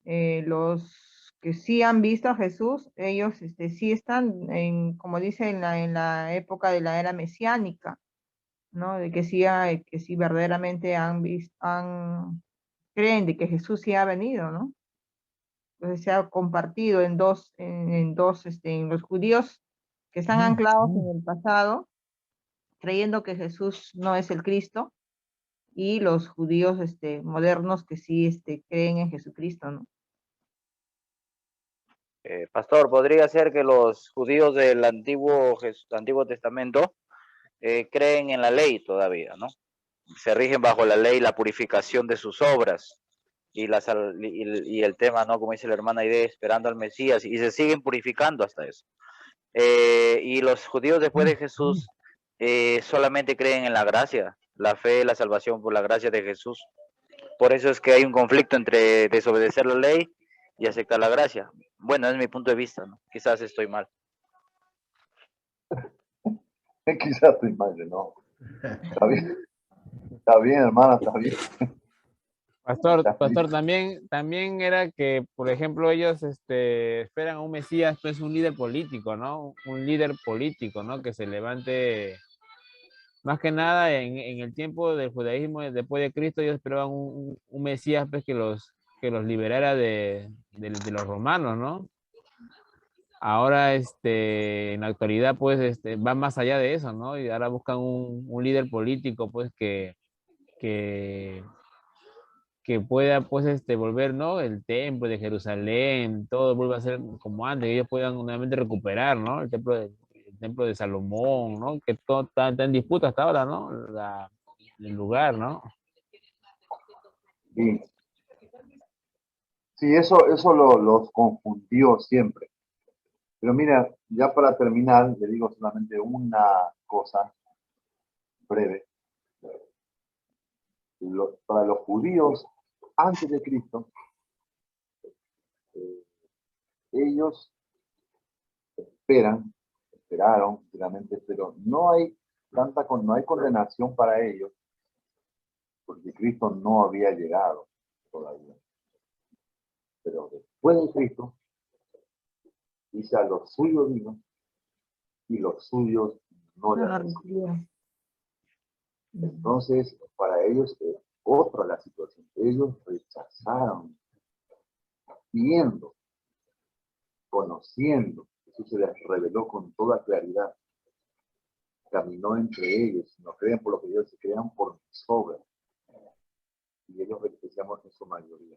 los que sí han visto a Jesús, ellos sí están, como dice, en la época de la era mesiánica, ¿no? De que sí verdaderamente creen de que Jesús sí ha venido, ¿no? pues, se ha compartido en dos, en los judíos que están anclados en el pasado, creyendo que Jesús no es el Cristo, y los judíos modernos que sí creen en Jesucristo, ¿no? Pastor, ¿podría ser que los judíos del Antiguo Testamento creen en la ley todavía, ¿no? Se rigen bajo la ley, la purificación de sus obras y el tema, ¿no? Como dice la hermana Aide, esperando al Mesías, y se siguen purificando hasta eso. Y los judíos después de Jesús solamente creen en la gracia, la fe, la salvación por la gracia de Jesús. Por eso es que hay un conflicto entre desobedecer la ley y aceptar la gracia. Bueno, es mi punto de vista, ¿no? Quizás estoy mal. Quizás estoy mal, ¿no? Está bien, hermana, está bien. Pastor, también era que, por ejemplo, ellos esperan a un Mesías, pues un líder político, ¿no? Un líder político, ¿no? Que se levante, más que nada en el tiempo del judaísmo, después de Cristo, ellos esperaban un Mesías, pues que los liberara de los romanos, ¿no? Ahora, en la actualidad, pues, va más allá de eso, ¿no? Y ahora buscan un líder político, pues, que, que pueda, pues, volver, ¿no? El templo de Jerusalén, todo vuelva a ser como antes, que ellos puedan nuevamente recuperar, ¿no? El templo de Salomón, ¿no? Que todo está en disputa hasta ahora, ¿no? El lugar, ¿no? Sí, sí, eso los confundió siempre. Pero mira, ya para terminar, le digo solamente una cosa breve. Para los judíos, antes de Cristo, eh, ellos esperaron, realmente, pero no hay no hay condenación para ellos, porque Cristo no había llegado todavía. Pero después de Cristo, dice a los suyos vino, y los suyos no le No lo recibieron. recibieron. Entonces, para ellos es otra la situación. Ellos rechazaron, viendo, conociendo. Jesús se les reveló con toda claridad. Caminó entre ellos. No creen por lo que ellos se crean por mis obras. Y ellos despreciamos en su mayoría.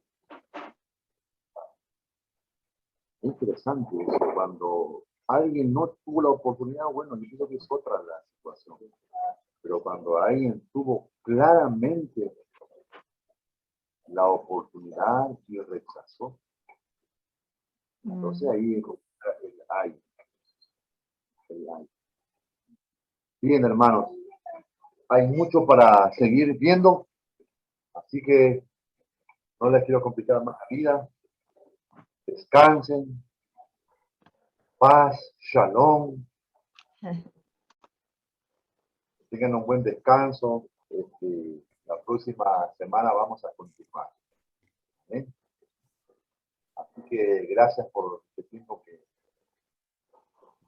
Es interesante eso. Cuando alguien no tuvo la oportunidad, bueno, yo pienso que es otra la situación. Pero cuando alguien tuvo claramente la oportunidad y rechazó, entonces ahí el hay. Bien, hermanos, hay mucho para seguir viendo, así que no les quiero complicar más la vida. Descansen, paz, shalom, tengan un buen descanso. La próxima semana vamos a continuar. ¿Eh? Así que gracias por este tiempo que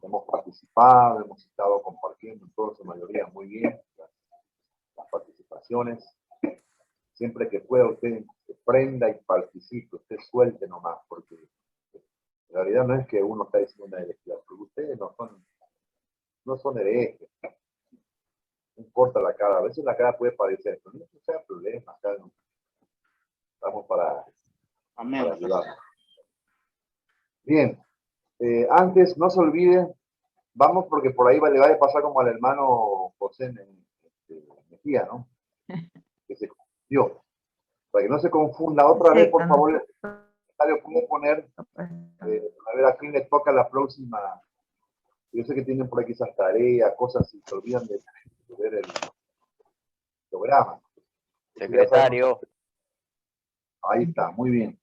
hemos participado, hemos estado compartiendo en toda su mayoría muy bien las participaciones. Siempre que pueda usted prenda y participe, usted suelte nomás, porque en realidad no es que uno está diciendo una herejía, porque ustedes no son herejes. No importa la cara, a veces la cara puede parecer, pero no sea problema, acá no. Estamos para ayudar. Bien, antes no se olvide, vamos porque por ahí le va a pasar como al hermano José Mejía, ¿no? Que se confundió. Para que no se confunda otra vez, por favor, el comentario puede poner, a ver a quién le toca la próxima. Yo sé que tienen por aquí esas tareas, cosas, y se olvidan de ver el programa. Secretario. Ahí está, muy bien.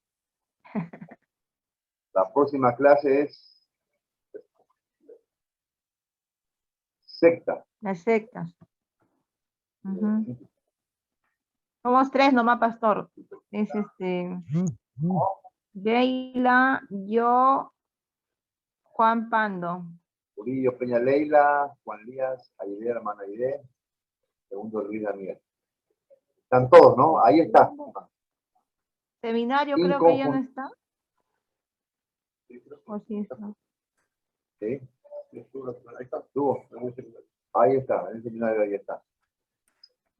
La próxima clase es secta. Las sectas. Somos tres nomás, pastor. Es Leila, yo, Juan Pando. Murillo Peña Leila, Juan Lías, Aide, hermana Aide, segundo Luis Daniel. Están todos, ¿no? Ahí está. Seminario creo que ya no está. ¿O sí? No. ¿Sí? Ahí está, estuvo. Ahí está, en el seminario ahí está.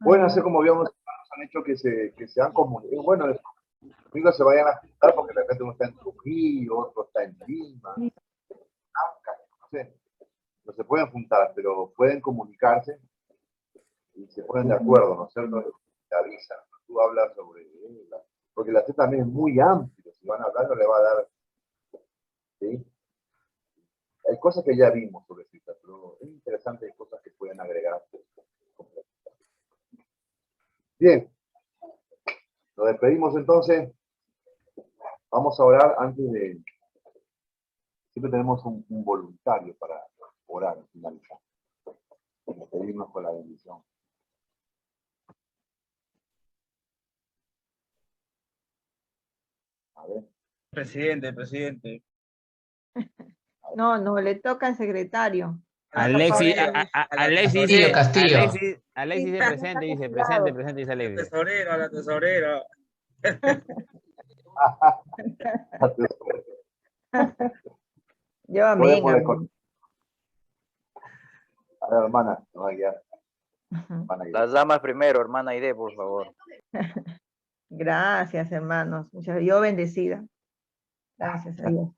Pueden hacer como habíamos han hecho que se han comunicado. Bueno, los amigos se vayan a juntar porque de repente uno está en Trujillo, otro está en Lima, no sé. No se pueden juntar, pero pueden comunicarse y se ponen de acuerdo, ¿no es cierto? Te avisan. Tú hablas sobre porque la C también es muy amplio. Si van a hablar, no le va a dar. ¿Sí? Hay cosas que ya vimos sobre citas, pero es interesante, hay cosas que pueden agregar. Bien, nos despedimos entonces. Vamos a orar antes de... Siempre tenemos un voluntario para orar al finalizar. Y despedirnos con la bendición. A ver. Presidente. No, le toca al secretario. Alexis, Alexis dice, Castillo. Alexis dice presente, dice dice Alexis. A la tesorera. Yo amén. Puede amén. A ver, hermana, nos va a guiar. Hermana Aide. Las damas primero, hermana Aide, por favor. Gracias, hermanos. Yo bendecida. Gracias a Dios.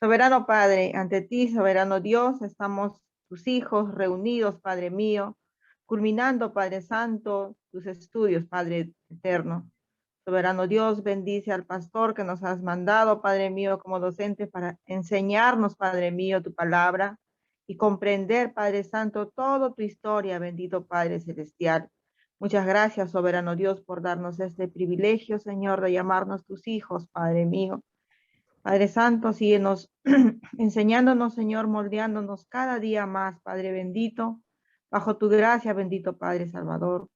Soberano Padre, ante ti, soberano Dios, estamos tus hijos reunidos, Padre mío, culminando, Padre Santo, tus estudios, Padre eterno. Soberano Dios, bendice al pastor que nos has mandado, Padre mío, como docente para enseñarnos, Padre mío, tu palabra y comprender, Padre Santo, toda tu historia, bendito Padre Celestial. Muchas gracias, soberano Dios, por darnos este privilegio, Señor, de llamarnos tus hijos, Padre mío. Padre Santo, síguenos enseñándonos, Señor, moldeándonos cada día más, Padre bendito, bajo tu gracia, bendito Padre Salvador.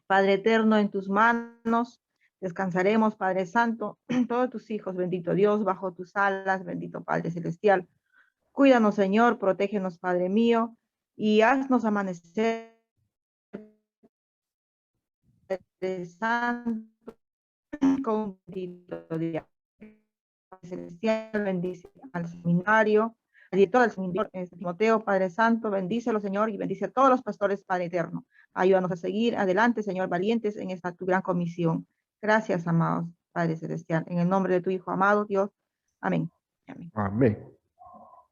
Padre eterno, en tus manos descansaremos, Padre Santo, todos tus hijos, bendito Dios, bajo tus alas, bendito Padre Celestial. Cuídanos, Señor, protégenos, Padre mío, y haznos amanecer, Padre Santo, con un bendito día. Celestial, bendice al seminario, al director del seminario, Timoteo, Padre Santo, bendícelo, Señor, y bendice a todos los pastores, Padre Eterno. Ayúdanos a seguir adelante, Señor, valientes en esta tu gran comisión. Gracias, amados Padre Celestial. En el nombre de tu Hijo amado, Dios. Amén. Amén. Amén.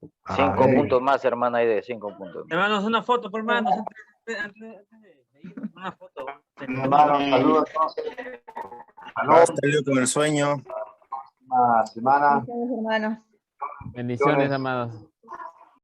5 Amén. puntos más, hermana Aide, 5 puntos. Hermanos, una foto, por hermanos. Una foto. Hermanos, saludos entonces. Hasta luego con el sueño. Semana. Gracias, hermanos. Bendiciones, amados.